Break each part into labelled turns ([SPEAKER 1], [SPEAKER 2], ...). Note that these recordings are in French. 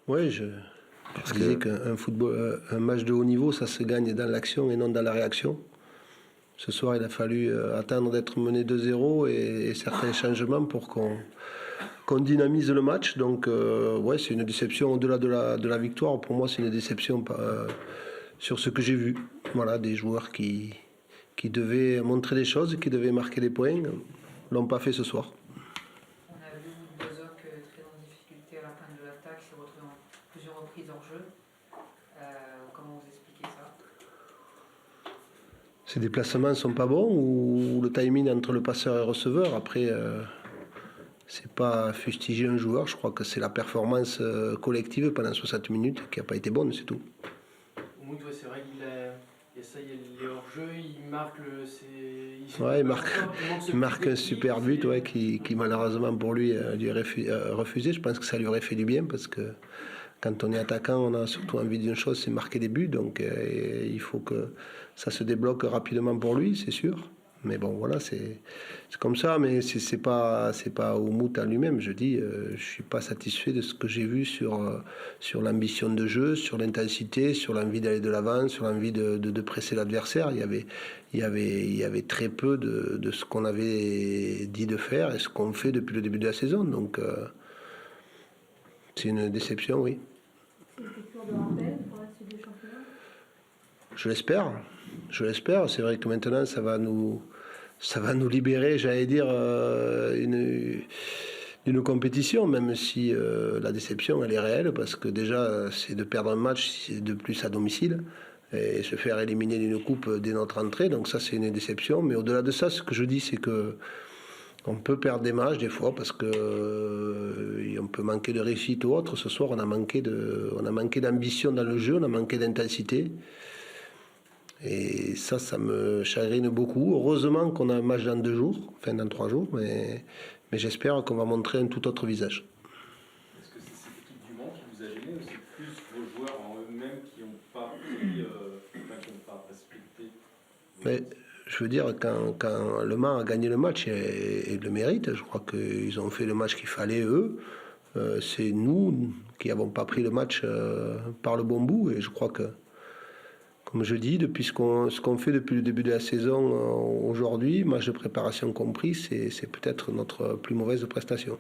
[SPEAKER 1] Oui, je disais qu'un match de haut niveau, ça se gagne dans l'action et non dans la réaction. Ce soir, il a fallu attendre d'être mené 2-0 et certains changements pour qu'on dynamise le match. Donc, ouais, c'est une déception au-delà de la victoire. Pour moi, c'est une déception sur ce que j'ai vu. Voilà, des joueurs qui devaient montrer des choses, qui devaient marquer des points, l'ont pas fait ce soir.
[SPEAKER 2] On a vu Bozok très en difficulté à la fin de l'attaque, s'est retrouvé en plusieurs reprises hors jeu. Comment vous expliquez ça?
[SPEAKER 1] Ses déplacements ne sont pas bons ou le timing entre le passeur et le receveur. Après, c'est pas fustiger un joueur. Je crois que c'est la performance collective pendant 60 minutes qui n'a pas été bonne, c'est tout.
[SPEAKER 3] Oui, c'est vrai qu'il est hors jeu, il marque
[SPEAKER 1] il marque un super but qui malheureusement pour lui est refusé. Je pense que ça lui aurait fait du bien parce que quand on est attaquant, on a surtout envie d'une chose, c'est marquer des buts. Donc il faut que ça se débloque rapidement pour lui, c'est sûr. Mais bon, voilà, c'est comme ça, mais c'est pas Oumout à lui-même. Je dis, je suis pas satisfait de ce que j'ai vu sur l'ambition de jeu, sur l'intensité, sur l'envie d'aller de l'avant, sur l'envie de presser l'adversaire. Il y avait très peu de ce qu'on avait dit de faire et ce qu'on fait depuis le début de la saison. Donc, c'est une déception, oui. Je l'espère. C'est vrai que maintenant, ça va nous libérer, j'allais dire, d'une compétition, même si la déception, elle est réelle, parce que déjà, c'est de perdre un match de plus à domicile et se faire éliminer d'une coupe dès notre entrée. Donc ça, c'est une déception. Mais au-delà de ça, ce que je dis, c'est que on peut perdre des matchs des fois parce que on peut manquer de réussite ou autre. Ce soir, on a manqué d'ambition dans le jeu, on a manqué d'intensité. Et ça me chagrine beaucoup. Heureusement qu'on a un match dans 3 jours, mais j'espère qu'on va montrer un tout autre visage.
[SPEAKER 4] Est-ce que c'est cette équipe du Mans qui vous a gêné ou c'est plus vos joueurs en eux-mêmes qui n'ont pas respecté
[SPEAKER 1] mais, je veux dire, quand Le Mans a gagné le match et le mérite, je crois qu'ils ont fait le match qu'il fallait eux. C'est nous qui n'avons pas pris le match par le bon bout. Et je crois que, comme je dis, depuis ce qu'on fait depuis le début de la saison aujourd'hui, match de préparation compris, c'est peut-être notre plus mauvaise prestation.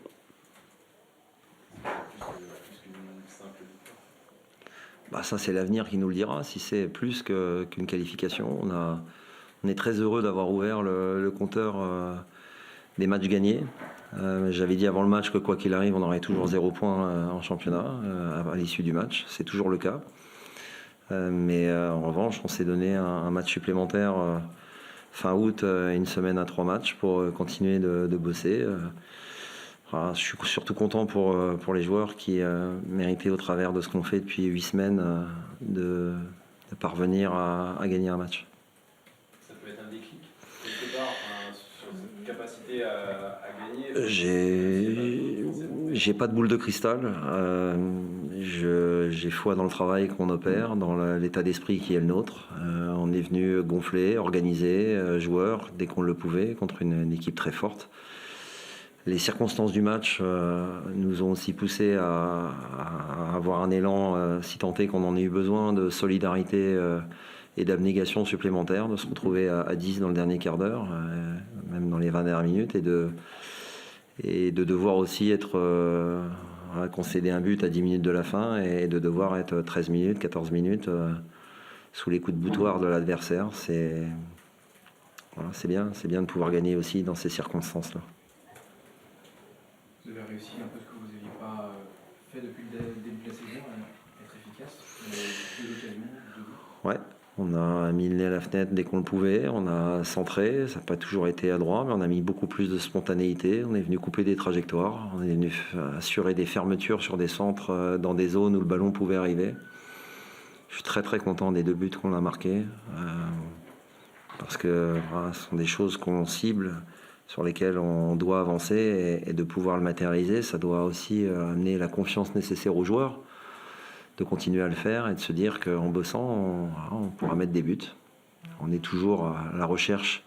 [SPEAKER 5] Ça, c'est l'avenir qui nous le dira. Si c'est plus qu'une qualification, on est très heureux d'avoir ouvert le compteur des matchs gagnés. J'avais dit avant le match que quoi qu'il arrive, on aurait toujours 0 point en championnat à l'issue du match. C'est toujours le cas. Mais en revanche, on s'est donné un match supplémentaire fin août, une semaine à 3 matchs pour continuer de bosser. Je suis surtout content pour les joueurs qui méritaient au travers de ce qu'on fait depuis 8 semaines de parvenir à gagner un match.
[SPEAKER 4] Ça peut être un déclic quelque part sur cette capacité à gagner.
[SPEAKER 5] J'ai pas de boule de cristal. J'ai foi dans le travail qu'on opère, dans l'état d'esprit qui est le nôtre. On est venu gonfler, organiser, joueurs dès qu'on le pouvait contre une équipe très forte. Les circonstances du match nous ont aussi poussé à avoir un élan, si tant est qu'on en ait eu besoin, de solidarité et d'abnégation supplémentaire, de se retrouver à 10 dans le dernier quart d'heure, même dans les 20 dernières minutes, et de devoir aussi concéder un but à 10 minutes de la fin et de devoir être 13 minutes, 14 minutes sous les coups de boutoir de l'adversaire. C'est bien de pouvoir gagner aussi dans ces circonstances-là.
[SPEAKER 3] Vous avez réussi un peu ce que vous n'aviez pas fait depuis le début de la saison, être efficace.
[SPEAKER 5] Ouais, on a mis le nez à la fenêtre dès qu'on le pouvait, on a centré, ça n'a pas toujours été adroit, mais on a mis beaucoup plus de spontanéité, on est venu couper des trajectoires, on est venu assurer des fermetures sur des centres dans des zones où le ballon pouvait arriver. Je suis très très content des 2 buts qu'on a marqués, parce que ce sont des choses qu'on cible, sur lesquelles on doit avancer et de pouvoir le matérialiser. Ça doit aussi amener la confiance nécessaire aux joueurs de continuer à le faire et de se dire qu'en bossant, on pourra mettre des buts. On est toujours à la recherche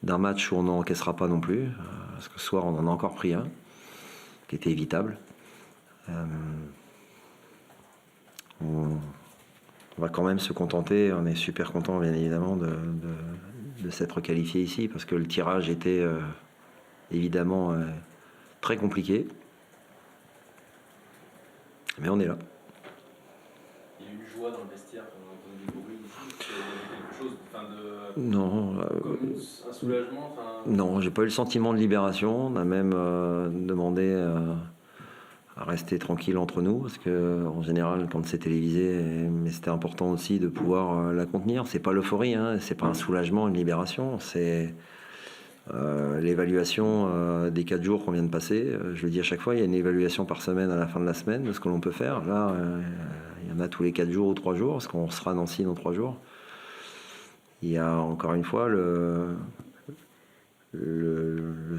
[SPEAKER 5] d'un match où on n'encaissera pas non plus, parce que ce soir on en a encore pris un qui était évitable. on va quand même se contenter. On est super content, bien évidemment, de s'être qualifié ici, parce que le tirage était évidemment très compliqué. Mais on est là.
[SPEAKER 4] Il y a eu joie dans le vestiaire quand on entendait des bruits ici. Il y avait quelque chose
[SPEAKER 5] Non.
[SPEAKER 4] comme un soulagement.
[SPEAKER 5] Non, j'ai pas eu le sentiment de libération. On a même demandé à rester tranquille entre nous, parce que en général, quand c'est télévisé, mais c'était important aussi de pouvoir la contenir. C'est pas l'euphorie, hein, c'est pas un soulagement, une libération. C'est l'évaluation des 4 jours qu'on vient de passer. Je le dis à chaque fois, il y a une évaluation par semaine à la fin de la semaine de ce que l'on peut faire. Là, il y en a tous les 4 jours ou 3 jours, parce qu'on sera à Nancy dans 3 jours. Il y a encore une fois le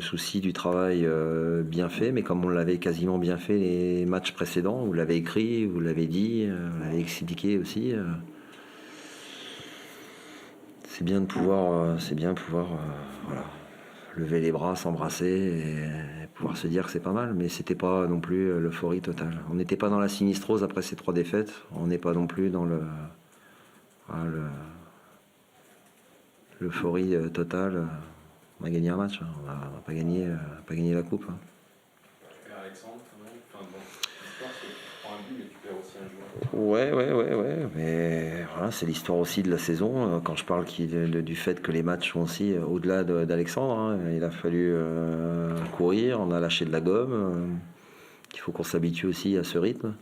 [SPEAKER 5] souci du travail bien fait, mais comme on l'avait quasiment bien fait les matchs précédents, vous l'avez écrit, vous l'avez dit, vous l'avez expliqué aussi. C'est bien de pouvoir, voilà, lever les bras, s'embrasser et pouvoir se dire que c'est pas mal, mais c'était pas non plus l'euphorie totale. On n'était pas dans la sinistrose après ces 3 défaites, on n'est pas non plus dans l'euphorie totale. On a gagné un match, hein. On n'a pas gagné la coupe. Hein.
[SPEAKER 4] Tu perds Alexandre quand même. Enfin bon, l'histoire c'est que tu prends un but mais tu perds aussi un joueur.
[SPEAKER 5] Ouais. Mais voilà, c'est l'histoire aussi de la saison. Quand je parle du fait que les matchs sont aussi au-delà d'Alexandre, hein, il a fallu courir, on a lâché de la gomme. Il faut qu'on s'habitue aussi à ce rythme.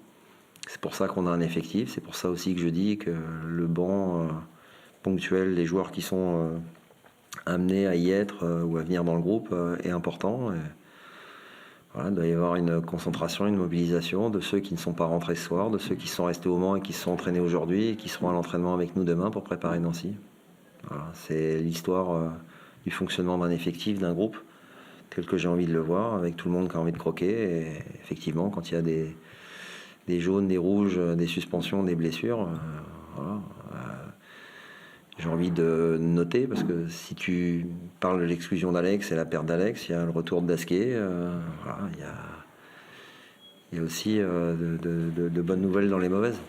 [SPEAKER 5] C'est pour ça qu'on a un effectif. C'est pour ça aussi que je dis que le banc ponctuel des joueurs qui sont amenés à y être ou à venir dans le groupe est important. Et voilà, il doit y avoir une concentration, une mobilisation de ceux qui ne sont pas rentrés ce soir, de ceux qui sont restés au Mans et qui se sont entraînés aujourd'hui et qui seront à l'entraînement avec nous demain pour préparer Nancy. Voilà, c'est l'histoire du fonctionnement d'un effectif, d'un groupe, tel que j'ai envie de le voir, avec tout le monde qui a envie de croquer. Et effectivement, quand il y a des jaunes, des rouges, des suspensions, des blessures, voilà. J'ai envie de noter, parce que si tu parles de l'exclusion d'Alex et la perte d'Alex, il y a le retour de Dasquet, voilà, il y a aussi de bonnes nouvelles dans les mauvaises.